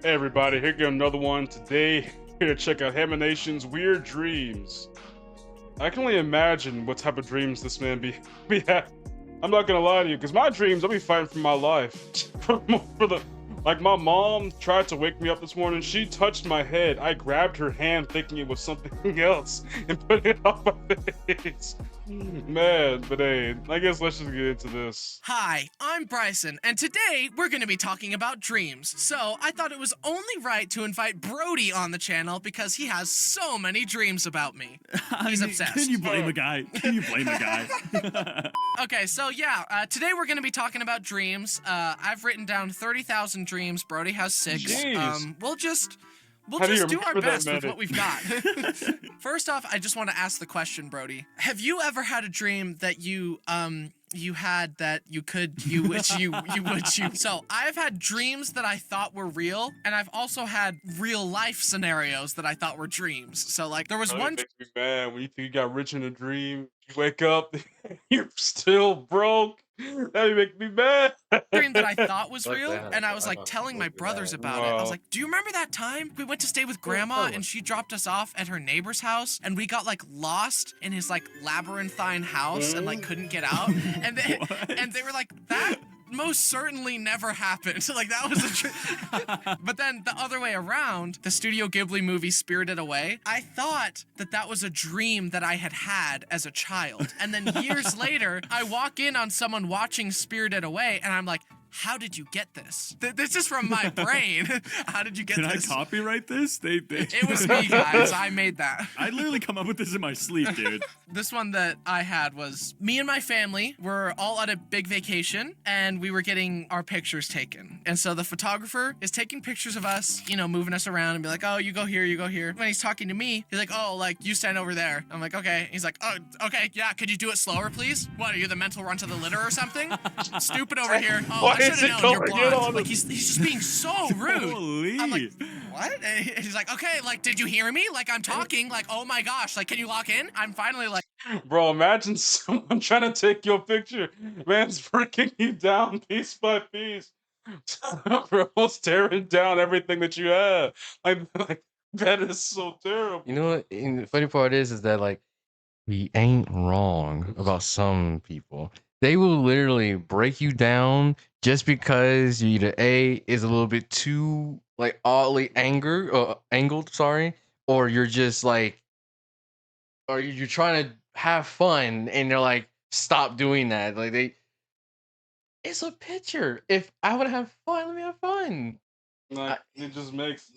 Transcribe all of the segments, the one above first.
Hey everybody, here goes another one. Today, here to check out Hammer Nation's Weird Dreams. I can only imagine what type of dreams this man be having. I'm not gonna lie to you, because my dreams, I'll be fighting for my life. for the like my mom tried to wake me up this morning. She touched my head. I grabbed her hand thinking it was something else and put it on my face. Man, but hey, I guess let's just get into this. Hi, I'm Bryson, and today we're going to be talking about dreams. So I thought it was only right to invite Brody on the channel because he has so many dreams about me. He's obsessed. Can you blame a guy? Can you blame a guy? Okay, so yeah, today we're going to be talking about dreams. I've written down 30,000 dreams. Brody has 6. Jeez. We'll How do you just do our remember that best with many? what we've got. First off, I just want to ask the question, Brody. Have you ever had a dream that you had that you could you wish you would you so I've had dreams that I thought were real, and I've also had real life scenarios that I thought were dreams. So like there was Oh, one it makes me mad when you think you got rich in a dream. You wake up, you're still broke. That would make me mad. dream that I thought was Like real, that, and I was I like know telling my something like brothers that. about it. I was Wow. like, "Do you remember that time we went to stay with Grandma and she dropped us off at her neighbor's house, and we got like lost in his like labyrinthine house and like couldn't get out?" And they, What? and they were like, "That most certainly never happened." Like that was a dream. But then the other way around, the Studio Ghibli movie Spirited Away, I thought that that was a dream that I had had as a child. And then years later, I walk in on someone watching Spirited Away and I'm like, how did you get this? This is from my brain. How did you get Can I this? copyright this? It was me, guys. I made that. I literally come up with this in my sleep, dude. This one that I had was me and my family were all at a big vacation and we were getting our pictures taken. And so the photographer is taking pictures of us, you know, moving us around and be like, "Oh, you go here, you go here." When he's talking to me, he's like, "Oh, like you stand over there." I'm like, "Okay." He's like, "Oh, okay, yeah, could you do it slower, please? What, are you the mental run to the litter or something? Stupid over here. Oh, Why I should is have it known you're going in blonde." on Like him? he's just being so rude. Holy. I'm like, what? And he's like, "Okay, like, did you hear me? Like, I'm talking. Like, oh my gosh. Like, can you lock in?" I'm finally like, Bro, imagine someone trying to take your picture. Man's breaking you down piece by piece. Bro, tearing down everything that you have. Like that is so terrible. You know what? And the funny part is that like we ain't wrong about some people. They will literally break you down just because you either A is a little bit too like oddly angled, sorry, or you're just like, or you're trying to have fun and they're like, stop doing that. Like it's a picture. If I want to have fun, let me have fun. Like I, it just makes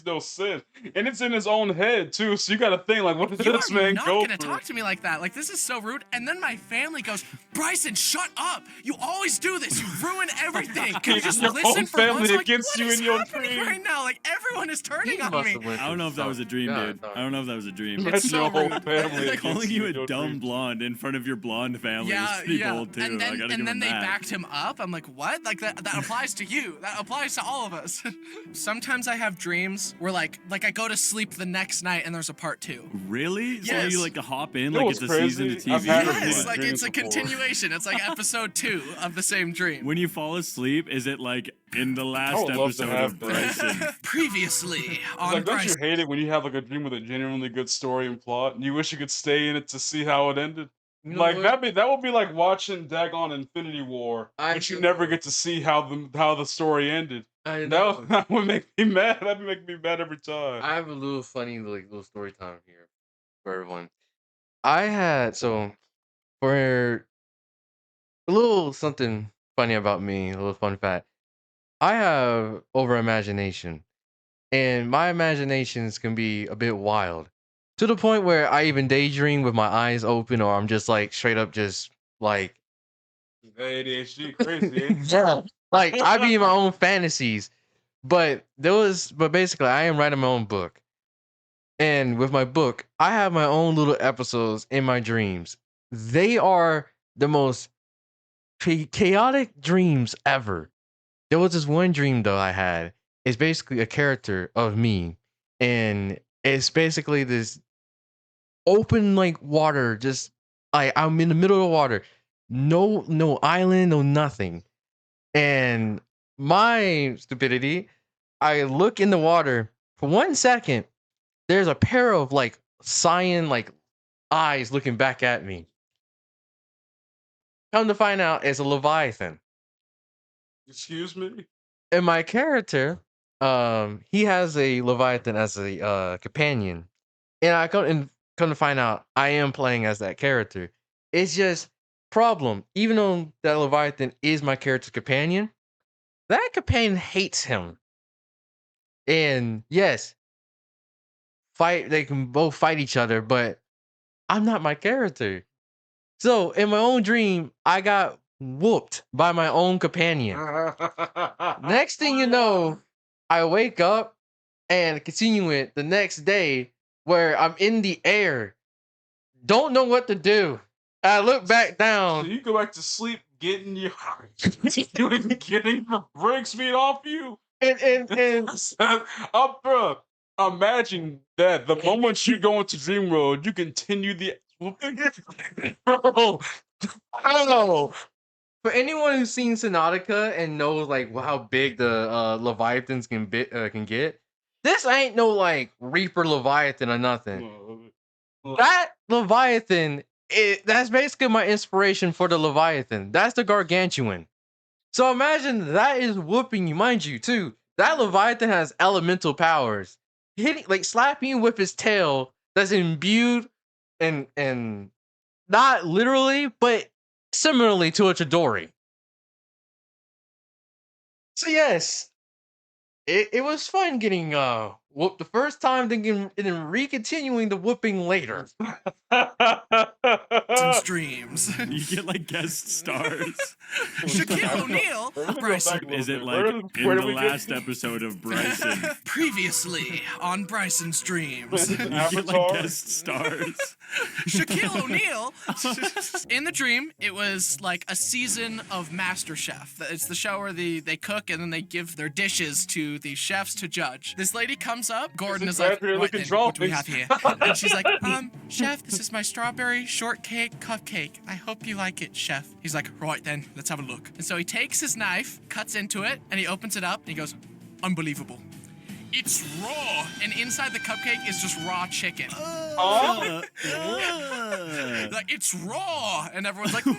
no sense. And it's in his own head too. So you gotta think like what did "You are this man not go gonna through? talk to me like that. Like, this is so rude." And then my family goes, "Bryson, shut up. You always do this. You ruin everything. Can you just Your listen own for family once?" I'm like, against what you is in your happening dream. right now? Like, everyone is he turning on must me. have went I don't through know if that was a something. dream, God, dude. darn. I don't know if that was a dream. Imagine so your whole rude. family Like, against Calling you a in your dumb dreams. blonde in front of your blonde family Yeah, is pretty yeah. bold too. And I then gotta give and then him they that. backed him up. I'm like, what? Like that applies to you. That applies to all of us. Sometimes I have dreams where like I go to sleep the next night and there's a part 2. Really? So Yes. you like to hop in You know like what's it's a season to crazy? TV? I've had or a Yes, what? like dreams it's a before. continuation. It's like episode 2 of the same dream. When you fall asleep, is it like in the I last would love to episode have of that. Bryson? Previously It's on like, don't you Bryce. hate it when you have like a dream with a genuinely good story and plot, and you wish you could stay in it to see how it ended? You know Like what? that would be like watching Dagon Infinity War, I but you know. never get to see how the story ended. I No, know. that would make me mad. That would make me mad every time. I have a little funny like little story time here for everyone. I had so for a little something funny about me, a little fun fact. I have over imagination, and my imaginations can be a bit wild to the point where I even daydream with my eyes open, or I'm just like straight up just like ADHD crazy, ain't it? yeah, like I be in my own fantasies. But basically, I am writing my own book. And with my book, I have my own little episodes in my dreams. They are the most chaotic dreams ever. There was this one dream though I had. It's basically a character of me, and it's basically this open like water, just like I'm in the middle of the water, no island, no nothing. And my stupidity, I look in the water for 1 second. There's a pair of like cyan like eyes looking back at me. Come to find out, it's a leviathan. Excuse me. And my character, he has a leviathan as a companion, and come to find out, I am playing as that character. It's just problem. Even though that leviathan is my character's companion, that companion hates him. And yes, fight. They can both fight each other, but I'm not my character. So in my own dream, I got whooped by my own companion. Next thing you know, I wake up and continue it the next day where I'm in the air. Don't know what to do. I look back So down. you go back to sleep, getting your getting the brakes beat off you. And Bro, imagine that the moment you go into dream world, you continue the. bro, how? For anyone who's seen Subnautica and knows like how big the Leviathans can get, this ain't no like Reaper Leviathan or nothing. That Leviathan, that's basically my inspiration for the Leviathan. That's the Gargantuan. So imagine that is whooping you, mind you, too. That Leviathan has elemental powers, hitting like slapping you with his tail that's imbued and not literally, but similarly to a Chidori. So yes, it was fun getting whooped the first time, and then re-continuing the whooping later. Some streams. You get like guest stars. Shaquille O'Neal, Bryson. Is it like in the last episode of Bryson? Previously on Bryson streams. You get Avatar? like guest stars. Shaquille O'Neal. In the dream, it was like a season of MasterChef. It's the show where they cook and then they give their dishes to the chefs to judge. This lady comes up. Gordon is like, Exaggerated "Right then, what do we have drawings." here?" And she's like, "Chef, this is my strawberry shortcake cupcake. I hope you like it, chef." He's like, "Right then, let's have a look." And so he takes his knife, cuts into it, and he opens it up, and he goes, "Unbelievable. It's raw." And inside the cupcake is just raw chicken. Like, it's raw. And everyone's like, "No."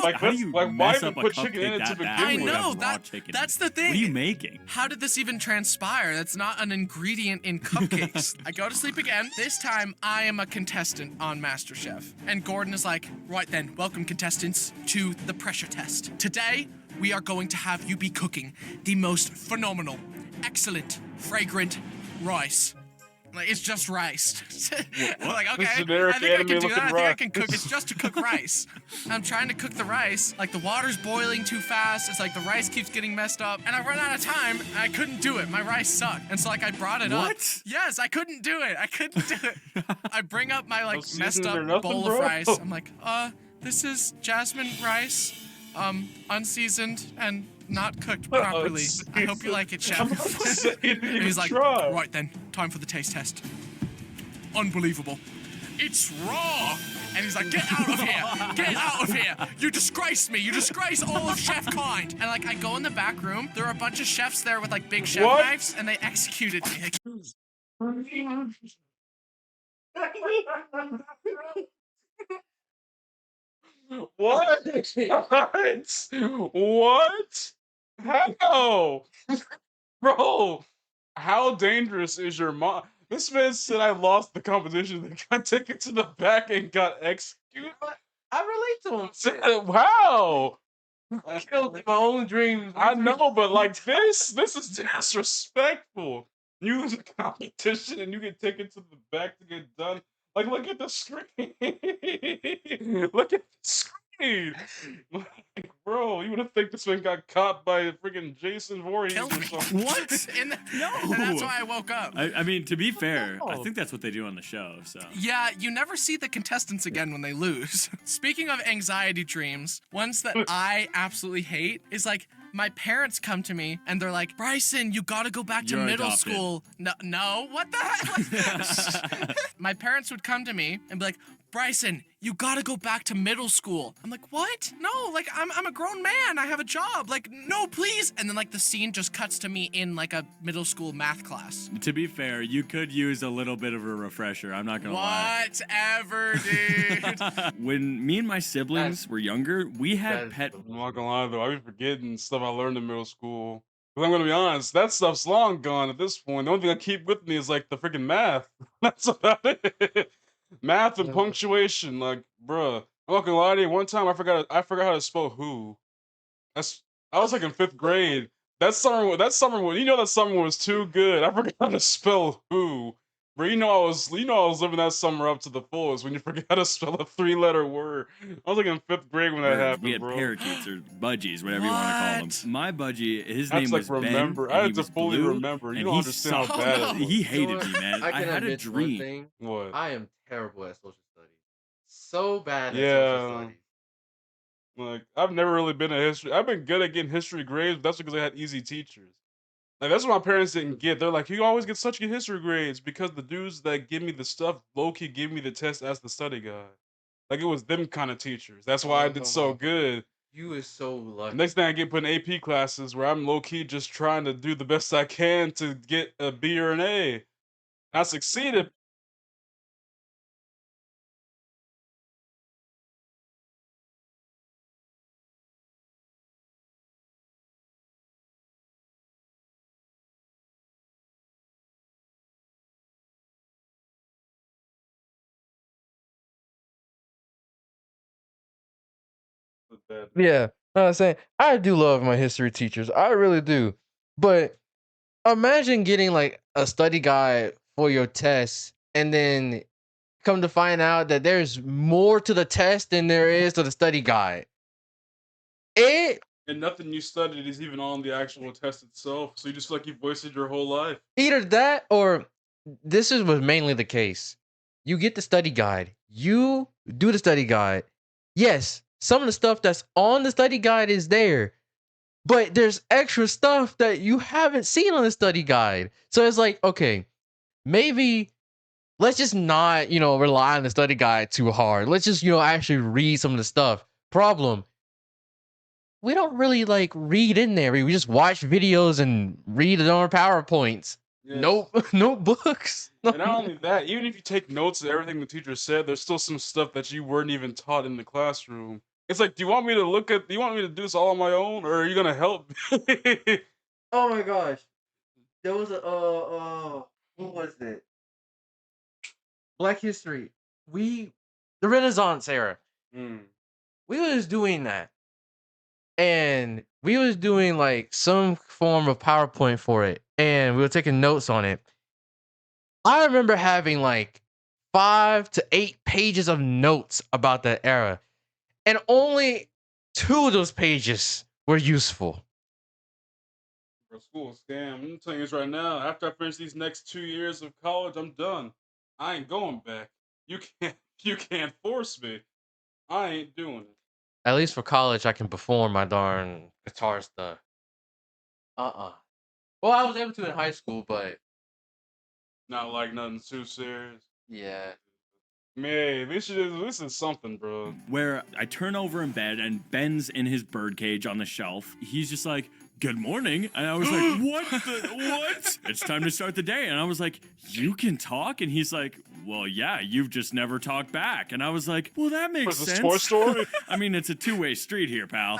Like, How do you why mess even up a put chicken in cupcake it to that bad begin I with? know, with raw chicken? that's the thing. What are you making? How did this even transpire? That's not an ingredient in cupcakes. I go to sleep again. This time, I am a contestant on MasterChef. And Gordon is like, "Right then, welcome contestants to the pressure test. Today, we are going to have you be cooking the most phenomenal, excellent, fragrant rice." Like, it's just rice. I'm like, okay, generic I think I can do anime-looking that. I think I rice. can cook. It's just to cook rice. I'm trying to cook the rice. Like, the water's boiling too fast. It's like the rice keeps getting messed up. And I run out of time. And I couldn't do it. My rice sucked. And so, like, I brought it up. What? Yes, I couldn't do it. I couldn't do it. I bring up my, like, No seasoning messed or up nothing, bowl bro? of rice. I'm like, this is jasmine rice, unseasoned and not cooked properly. I hope you like it, chef. And he's like, try. "Right then, time for the taste test." Unbelievable. It's raw. And he's like, "Get out of here. Get out of here. You disgrace me. You disgrace all of chef kind." And like, I go in the back room. There are a bunch of chefs there with like big chef What? knives, and they executed me. What? What? How? Bro, how dangerous is your mom? This man said I lost the competition. They got taken to the back and got executed. I relate to him. Said, how? I killed my own dreams. I know, but like this is disrespectful. You lose a competition and you get taken to the back to get done. Like, look at the screen. Look at the screen. Like, bro, you would have think this man got caught by freaking Jason Voorhees Killed or me. something. What? And No. that's why I woke up. I mean, to be fair, I No. think that's what they do on the show. So Yeah, you never see the contestants again when they lose. Speaking of anxiety dreams, ones that I absolutely hate is like my parents come to me and they're like, "Bryson, you gotta go back to You're middle adopted. school." No, what the heck? my parents would come to me and be like, Bryson, you gotta go back to middle school. I'm like, what? No, like I'm a grown man. I have a job. Like, no, please. And then like the scene just cuts to me in like a middle school math class. To be fair, you could use a little bit of a refresher. I'm not gonna lie. Whatever, dude. When me and my siblings were younger, we had pet. I'm not gonna lie though, I be forgetting stuff I learned in middle school. Cause I'm gonna be honest, that stuff's long gone at this point. The only thing I keep with me is like the freaking math. That's about it. Math and punctuation, like, bruh. I'm not gonna lie to you. One time I forgot how to spell who. I was like in 5th grade. That summer, that summer was too good. I forgot how to spell who. Bro, you know I was living that summer up to the fullest when you forget how to spell a 3-letter word. I was like in 5th grade when that happened, We had bro. parakeets or budgies, whatever you want to call What? them. My budgie, his I had name to was like Ben. remember. and I he had to was fully blue, remember. You and don't he understand how sucked. bad Oh, it no. was. He hated You know me, man. I I can had a admit one dream. thing. What? I am terrible at social studies. So bad at social Yeah. studies. Like, I've never really been a history. I've been good at getting history grades, but that's because I had easy teachers. Like, that's what my parents didn't get. They're like, you always get such good history grades because the dudes that give me the stuff low key give me the test as the study guide. Like, it was them kind of teachers. That's why I did so good. You is so lucky. Next thing I get put in AP classes where I'm low key just trying to do the best I can to get a B or an A. I succeeded. Yeah, no, I'm saying I do love my history teachers. I really do. But imagine getting like a study guide for your test and then come to find out that there's more to the test than there is to the study guide. It And nothing you studied is even on the actual test itself, so you just feel like you've wasted your whole life. either that or was mainly the case. You get the study guide. You do the study guide. Yes, some of the stuff that's on the study guide is there, but there's extra stuff that you haven't seen on the study guide. So it's like, okay, maybe let's just not, rely on the study guide too hard. Let's just, actually read some of the stuff. Problem, we don't really like read in there. We just watch videos and read it on our PowerPoints. Yes. Nope, notebooks. And not only that, even if you take notes of everything the teacher said, there's still some stuff that you weren't even taught in the classroom. It's like, do you want me to do this all on my own, or are you gonna help? Oh my gosh. There was a what was it? Black History. The Renaissance era. Mm. We was doing that. And we was doing like some form of PowerPoint for it. And we were taking notes on it. I remember having like 5 to 8 pages of notes about that era. And only 2 of those pages were useful. Bro, school is scam. I'm telling you this right now. After I finish these next 2 years of college, I'm done. I ain't going back. You can't force me. I ain't doing it. At least for college, I can perform my darn guitar stuff. Well, I was able to in high school, but Not like nothing too serious. yeah. Man, this is something, bro. Where I turn over in bed and Ben's in his birdcage on the shelf. He's just like, good morning. And I was like, what? It's time to start the day. And I was like, you can talk? And he's like, well, yeah, you've just never talked back. And I was like, well, that makes Was sense. this Toy Story? I mean, it's a two-way street here, pal.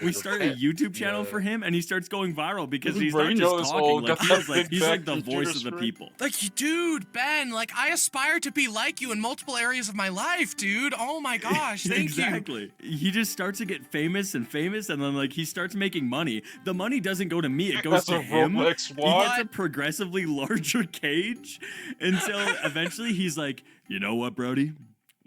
We started a YouTube channel for him, and he starts going viral because he's Bro, not you know just this talking. old Like, guy he's like the computer voice of the screen. people. Like, dude, Ben, like, I aspire to be like you in multiple areas of my life, dude. Oh my gosh, thank you. Exactly. He just starts to get famous, and then like he starts making money. The money doesn't go to me; it goes That's to a him. Roblox He walk. gets a progressively larger cage until eventually he's like, you know what, Brody?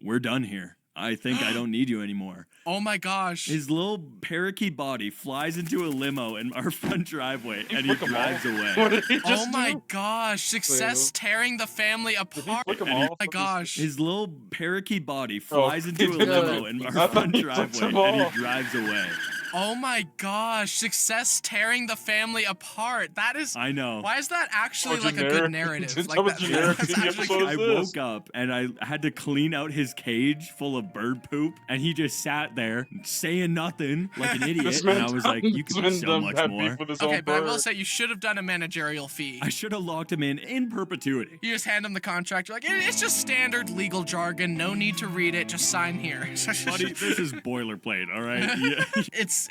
We're done here. I think I don't need you anymore. Oh my gosh. His little parakeet body flies into a limo in our front driveway, and he flick 'em drives off? away. What did he Oh just my do? gosh, success tearing the family apart. flick 'em Oh off? my gosh. His little parakeet body flies into a he did. limo in I our thought front he flicked driveway, them and off. he drives away. Oh my gosh, success tearing the family apart. That is. I know. Why is that actually like a generic. good narrative? How Like generic that's is the actually- episode? I this? woke up and I had to clean out his cage full of bird poop, and he just sat there saying nothing like an idiot. This And man I was like, "You this can man do so done much had more." beef with his Okay, own but I will bird. say you should have done a managerial fee. I should have locked him in perpetuity. You just hand him the contract. You're like, it's just standard legal jargon. No need to read it. Just sign here. Buddy, this is boilerplate, all right? Yeah.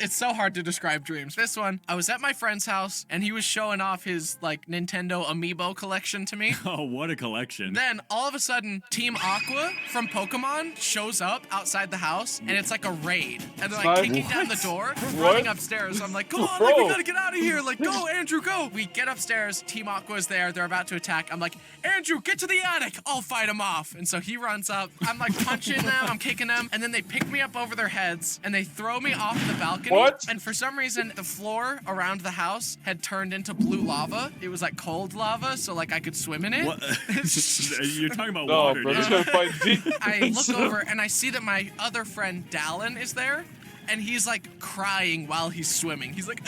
It's so hard to describe dreams. This one, I was at my friend's house and he was showing off his like Nintendo Amiibo collection to me. Oh, what a collection. Then all of a sudden, Team Aqua from Pokemon shows up outside the house, and it's like a raid, and they're like What? kicking down the door, What? running upstairs. I'm like, come on, like, we Bro. gotta get out of here. Like, go, Andrew, go. We get upstairs. Team Aqua is there. They're about to attack. I'm like, Andrew, get to the attic. I'll fight him off. And so he runs up. I'm like punching them. I'm kicking them, and then they pick me up over their heads and they throw me off the balcony. What? And for some reason, the floor around the house had turned into blue lava. It was like cold lava, so like I could swim in it. What? You're talking about No, water, bro, dude. this man fight deep. I look over and I see that my other friend Dallin is there, and he's like crying while he's swimming. He's like,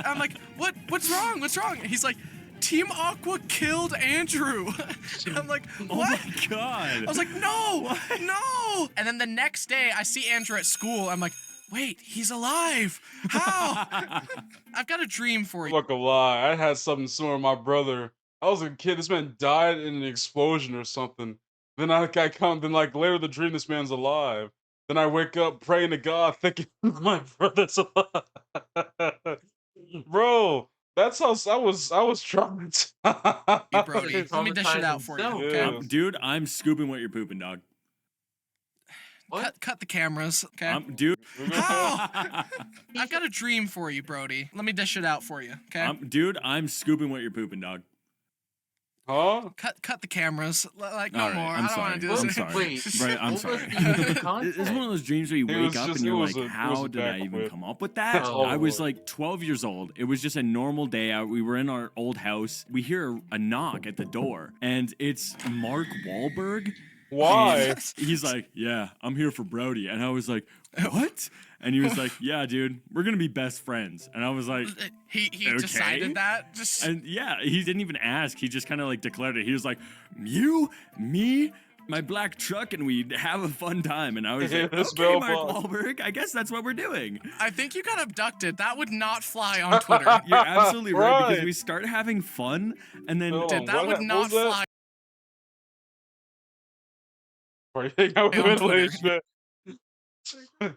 I'm like, what's wrong? What's wrong? And he's like, Team Aqua killed Andrew. And I'm like, Oh what? my god. I was like, no, no. And then the next day, I see Andrew at school. I'm like, wait, he's alive. How? I've got a dream for I'm you. not gonna lie, I had something similar to my brother. I was a kid, this man died in an explosion or something. Then I come, then like later the dream, this man's alive. Then I wake up praying to God, thinking my brother's alive. Bro, that's how I was traumatized. Hey, Brody, let me dish it out for you. Himself. Okay? Yeah. Dude, I'm scooping what you're pooping, dog. What? Cut the cameras. Okay. Dude. How? I've got a dream for you, Brody. Let me dish it out for you. Okay. Dude, I'm scooping what you're pooping, dog. Huh? Cut the cameras. Like no All right, more. I'm I don't want to do this. I'm sorry. Wait. Right, I'm What was sorry. the It's one of those dreams where you It wake was up just- and it you're was like, a- it how was a did I even backflip. come up with that? Oh. I was like 12 years old. It was just a normal day out. We were in our old house. We hear a knock at the door, and it's Mark Wahlberg. Why? And he's like, yeah, I'm here for Brody. And I was like, what? And he was like, yeah, dude, we're going to be best friends. And I was like, He Okay. decided that. Just and yeah, he didn't even ask. He just kind of like declared it. He was like, you, me, my black truck, and we'd have a fun time. And I was like, This okay, Bill Mark Boss. Wahlberg, I guess that's what we're doing. I think you got abducted. That would not fly on Twitter. You're absolutely right, because Right. we start having fun, and then No. Dude, that What would was not that? fly. Or you hang out with Hey, on Twitter. middle-aged men.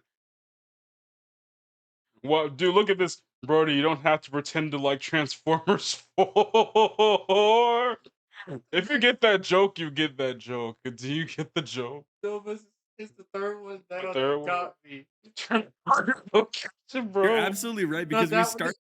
What, dude? Look at this, Brody. You don't have to pretend to like Transformers 4. If you get that joke, you get that joke. Do you get the joke? No, but it's the third one that The third one? got me. Bro. you're absolutely right, because we that was- start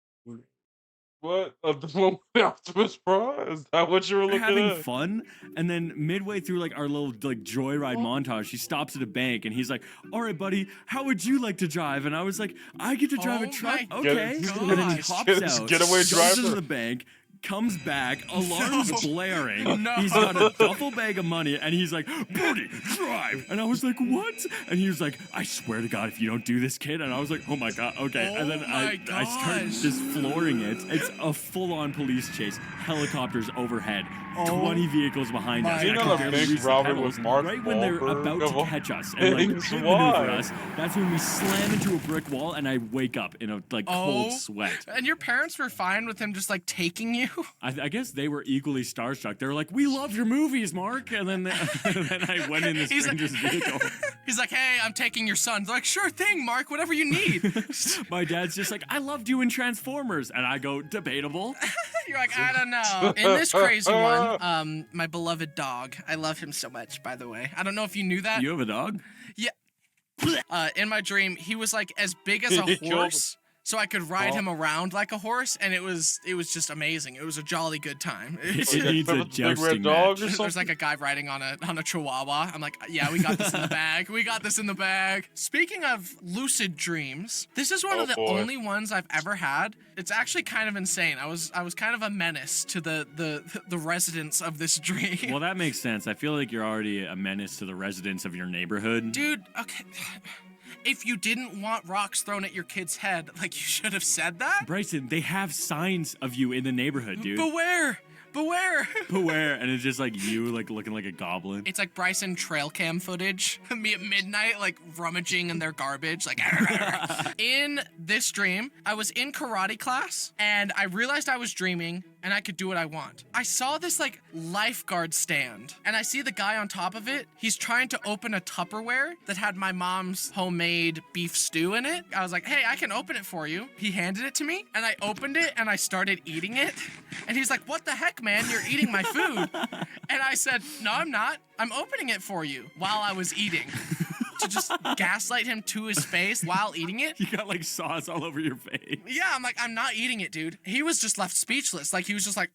What? Of the one with the Optimus Prime? Is that what you were looking having at? fun, and then midway through like our little like joyride montage, he stops at a bank, and he's like, all right, buddy, how would you like to drive? And I was like, I get to drive Oh a truck, my okay. gosh. And then he hops Get- out, getaway goes driver. into the bank, comes back, alarms No. blaring. No. He's got a duffel bag of money, and he's like, Brody, drive. And I was like, what? And he was like, I swear to God, if you don't do this, kid. And I was like, oh my God, okay. And then Oh my I started gosh. just flooring it. It's a full-on police chase, helicopters overhead, Oh 20 vehicles behind us. my and I You're could not a barely big reach the Robin pedals. with Mark Right when they're Wahlberg about of to all catch us and like things. pit Why? maneuver us, that's when we slam into a brick wall, and I wake up in a like cold Oh. sweat. And your parents were fine with him just like taking you? I guess they were equally starstruck. They were like, "We love your movies, Mark." And then, then I went in the He's like- stranger's vehicle. He's like, hey, I'm taking your son. They're like, sure thing, Mark, whatever you need. My dad's just like, "I loved you in Transformers," and I go, "Debatable." You're like, I don't know. In this crazy one, my beloved dog. I love him so much, by the way. I don't know if you knew that. You have a dog? In my dream, he was like as big as a He killed horse. So I could ride Oh. him around like a horse, and it was just amazing. It was a jolly good time. It needs Big a red jousting dog match. or There's something? like a guy riding on a chihuahua. I'm like, yeah, we got this in the bag. We got this in the bag. Speaking of lucid dreams, this is one Oh, of the boy. only ones I've ever had. It's actually kind of insane. I was kind of a menace to the residents of this dream. Well, that makes sense. I feel like you're already a menace to the residents of your neighborhood. Dude, okay. if you didn't want rocks thrown at your kid's head, like you should have said that. Bryson, they have signs of you in the neighborhood, dude. Beware! Beware! Beware, and it's just like you, like looking like a goblin. It's like Bryson trail cam footage. Me at midnight, like rummaging in their garbage. Like, in this dream, I was in karate class and I realized I was dreaming and I could do what I want. I saw this like lifeguard stand and I see the guy on top of it. He's trying to open a Tupperware that had my mom's homemade beef stew in it. I was like, hey, I can open it for you. He handed it to me and I opened it and I started eating it. And he's like, what the heck, man? You're eating my food. And I said, no, I'm not. I'm opening it for you while I was eating. To just gaslight him to his face while eating it. You got like sauce all over your face. Yeah, I'm like, I'm not eating it, dude. He was just left speechless. Like, he was just like,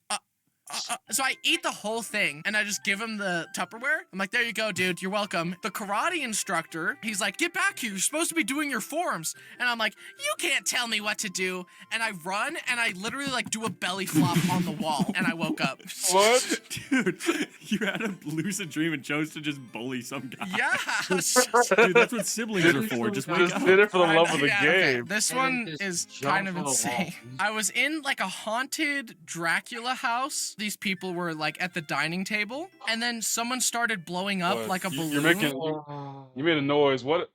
So I eat the whole thing and I just give him the Tupperware. I'm like, there you go, dude. You're welcome. The karate instructor, he's like, get back here. You're supposed to be doing your forms. And I'm like, you can't tell me what to do. And I run and I literally like do a belly flop on the wall and I woke up. What? Dude, you had a lucid dream and chose to just bully some guy. Yeah. Dude, that's what siblings are for. Just wake Just up. did it for the love of the Yeah, okay. game. This And one just is jump kind of from the wall. insane. I was in like a haunted Dracula house. These people were like at the dining table, and then someone started blowing up What? like a balloon. You're making. You made a noise. What?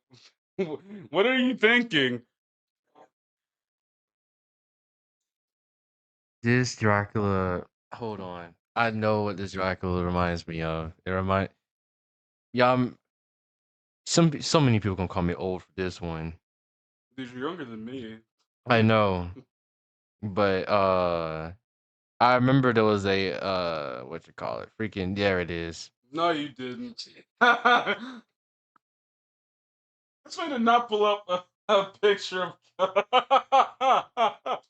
What are you thinking? This Dracula. Hold on. I know what this Dracula reminds me of. Yeah, so many people gonna call me old for this one. Dude, you're younger than me. I know, but I remember there was a what you call it? Freaking there it is. No, you didn't. This way to not pull up a picture of.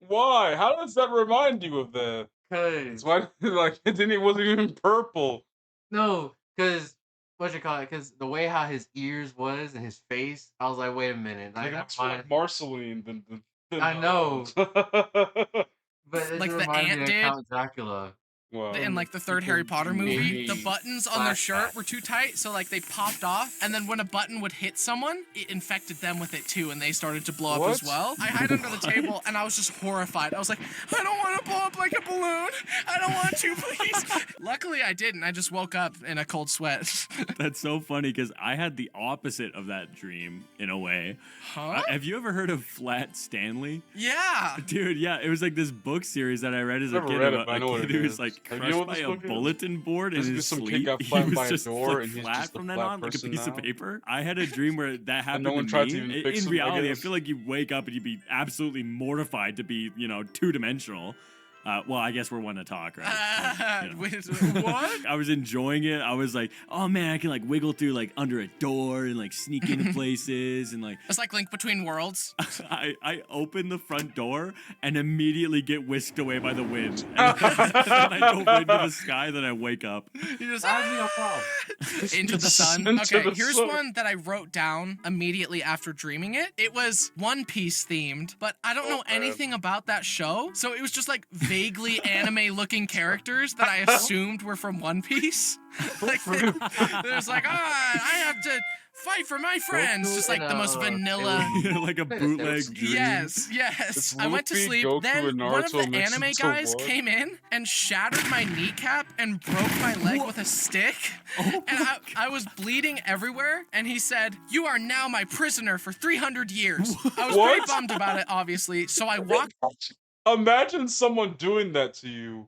Why? How does that remind you of that? It's why, like, then it wasn't even purple. No, because what you call it? Because the way how his ears was and his face, I was like, wait a minute, Like, like it that looks more like Marceline than I know. but it Like just the reminded ant me of did? Count Dracula. Wow. In like the third Harry Potter movie, Maybe the buttons on their shirt flashback. were too tight, so like they popped off, and then when a button would hit someone, it infected them with it too, and they started to blow up as What? well. I hid under the table, and I was just horrified. I was like, I don't want to blow up like a balloon. I don't want to, please. Luckily, I didn't. I just woke up in a cold sweat. That's so funny because I had the opposite of that dream in a way. Huh? Have you ever heard of Flat Stanley? Yeah. Dude, yeah, it was like this book series that I read as a Never kid read it, about but I a know what kid it who was is. like Have you crushed know what by this a book is? bulletin board in There's his just some kid sleep. got He flattened was by a just door like and he's flat just a from then flat on, like a person piece of now. paper. I had a dream where that happened no one to tried me. to even fix In him, I reality, I guess. feel like you wake up and you'd be absolutely mortified to be, two-dimensional. Well, I guess we're one to talk, right? So, What? I was enjoying it. I was like, oh man, I can like wiggle through like under a door and like sneak into places and like It's like Link Between Worlds. I open the front door and immediately get whisked away by the wind. And then I go right into the sky, then I wake up. You just That'd be no problem. into the sun. Into Okay, the here's sun. one that I wrote down immediately after dreaming it. It was One Piece themed, but I don't know man. anything about that show. So it was just like vaguely anime looking characters that I assumed were from One Piece. Like there's like, I have to fight for my friends. Just like the most vanilla. Like a bootleg dream. Yes. It's I went to Luffy, sleep. Goku, Then and one of Naruto the mixed anime into guys one. came in and shattered my kneecap and broke my leg with a stick. Oh And I was bleeding everywhere. And he said, "You are now my prisoner for 300 years." I was pretty What? bummed about it, obviously. So I walked. Imagine someone doing that to you.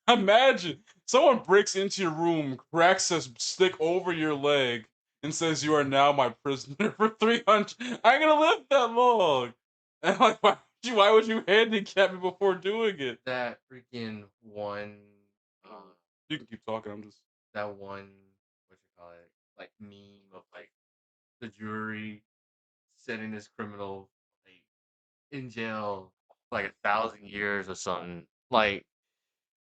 Imagine someone breaks into your room, cracks a stick over your leg, and says, "You are now my prisoner for 300." I ain't gonna live that long. And like, why would you handicap me before doing it? That freaking one. You can keep talking. I'm just. That one. What you call it? Like meme of like the jury setting this criminal like in jail for, like 1,000 years or something. Like,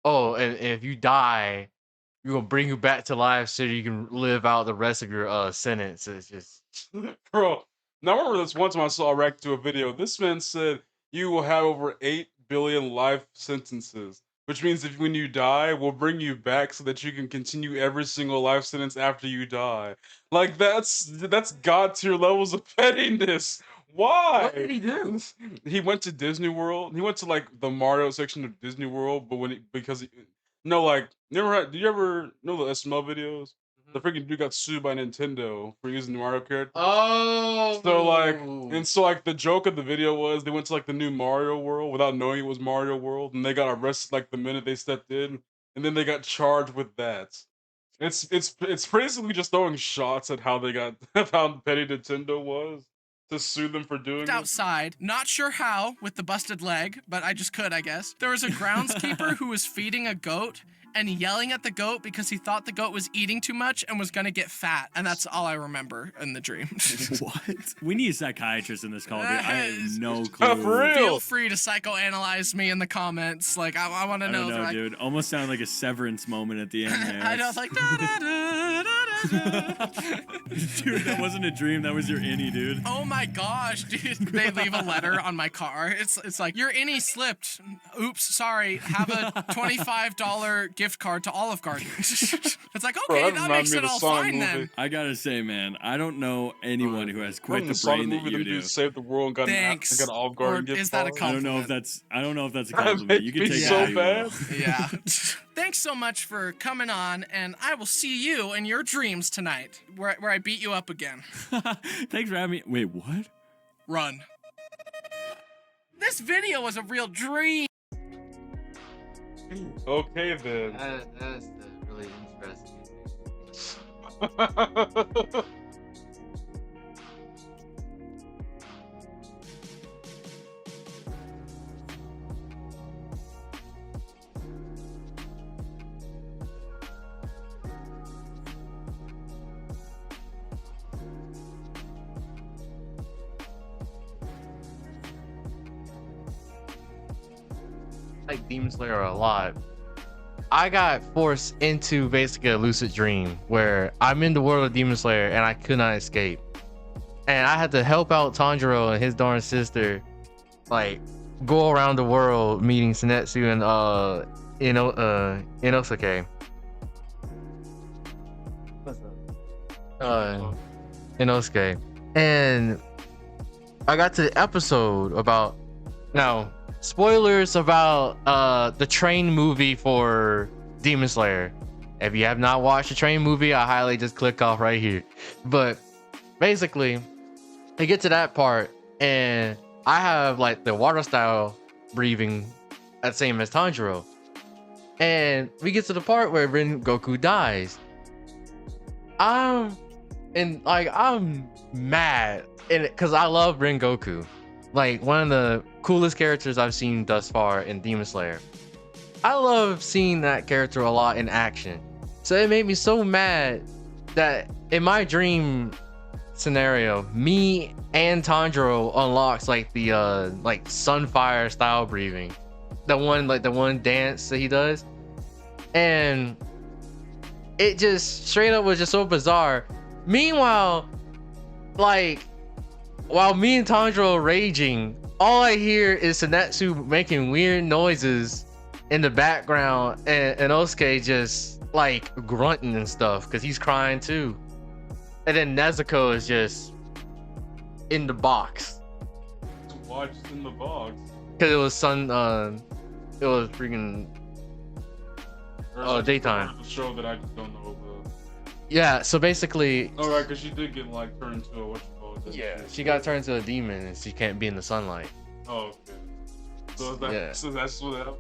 oh, and if you die, we're gonna bring you back to life so you can live out the rest of your sentence. It's just Bro, now I remember this one time I saw a react to a video. This man said you will have over 8 billion life sentences, which means if when you die, we'll bring you back so that you can continue every single life sentence after you die. Like that's god tier levels of pettiness. Why? What did he do? He went to Disney World. He went to like the Mario section of Disney World, but no, like do you ever know the SML videos? The freaking dude got sued by Nintendo for using the Mario character. Oh. So like the joke of the video was they went to like the new Mario World without knowing it was Mario World, and they got arrested like the minute they stepped in, and then they got charged with that. It's basically just throwing shots at how they got how petty Nintendo was to sue them for doing it. Outside, not sure how with the busted leg, but I just could, I guess. There was a groundskeeper who was feeding a goat and yelling at the goat because he thought the goat was eating too much and was gonna get fat. And that's all I remember in the dream. What? We need a psychiatrist in this call, dude. I have no clue. For real. Feel free to psychoanalyze me in the comments. Like, I want to I know. don't know, like, dude. Almost sounded like a Severance moment at the end there. I know, it's like, da, da, da, da, da. Dude, that wasn't a dream. That was your innie, dude. Oh my gosh, dude. They leave a letter on my car. It's like, your innie slipped. Oops, sorry. Have a $25 gift card to Olive Garden. It's like, Bro, okay, that that reminded makes me it of the all Sonic fine then. movie. I gotta say, man, I don't know anyone who has quite Remember the the Sonic brain that movie, you them do. dudes saved the world and got Thanks. an Olive Garden Or gift is that a card. I don't know if compliment? that's a That compliment. makes You can me take it so how you will. bad. Yeah. Thanks so much for coming on, and I will see you in your dreams tonight, where I beat you up again. Thanks for having me. Wait, what? Run. This video was a real dream. Okay then. That's the really interesting thing. Like Demon Slayer a lot. I got forced into basically a lucid dream where I'm in the world of Demon Slayer and I could not escape. And I had to help out Tanjiro and his darn sister, like, go around the world meeting Senetsu and Inosuke. Inosuke. And I got to the episode about, now, spoilers about the train movie for Demon Slayer. If you have not watched the train movie, I highly just click off right here. But basically, I get to that part and I have like the water style breathing at same as Tanjiro. And we get to the part where Rengoku dies. I'm mad because I love Rengoku. Like one of the coolest characters I've seen thus far in Demon Slayer. I love seeing that character a lot in action. So it made me so mad that in my dream scenario, me and Tanjiro unlocks like the like Sunfire style breathing. The one dance that he does. And it just straight up was just so bizarre. Meanwhile, like while me and Tanjiro are raging, all I hear is Senetsu making weird noises in the background and Inosuke just like grunting and stuff because he's crying too. And then Nezuko is just in the box. Why just in the box? Because it was it was freaking daytime. The show that I just don't know about. Yeah, so basically, Oh right, because she did get like turned into a what you call it. yeah, she got turned into a demon and she can't be in the sunlight. Oh okay. So that Yeah. so that's what happened.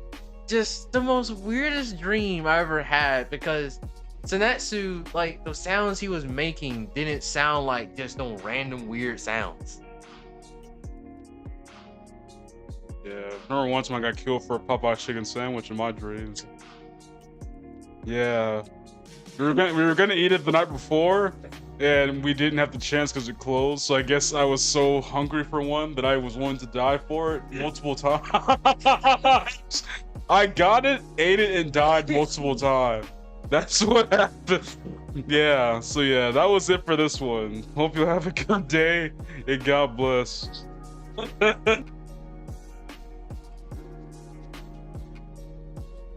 Just the most weirdest dream I ever had because Senetsu, like the sounds he was making didn't sound like just no random weird sounds. Yeah, remember once when I got killed for a Popeye chicken sandwich in my dreams. Yeah, we were gonna eat it the night before, and we didn't have the chance because it closed. So I guess I was so hungry for one that I was willing to die for it multiple times. I got it, ate it, and died multiple times. That's what happened. Yeah, so yeah, that was it for this one. Hope you have a good day, and God bless.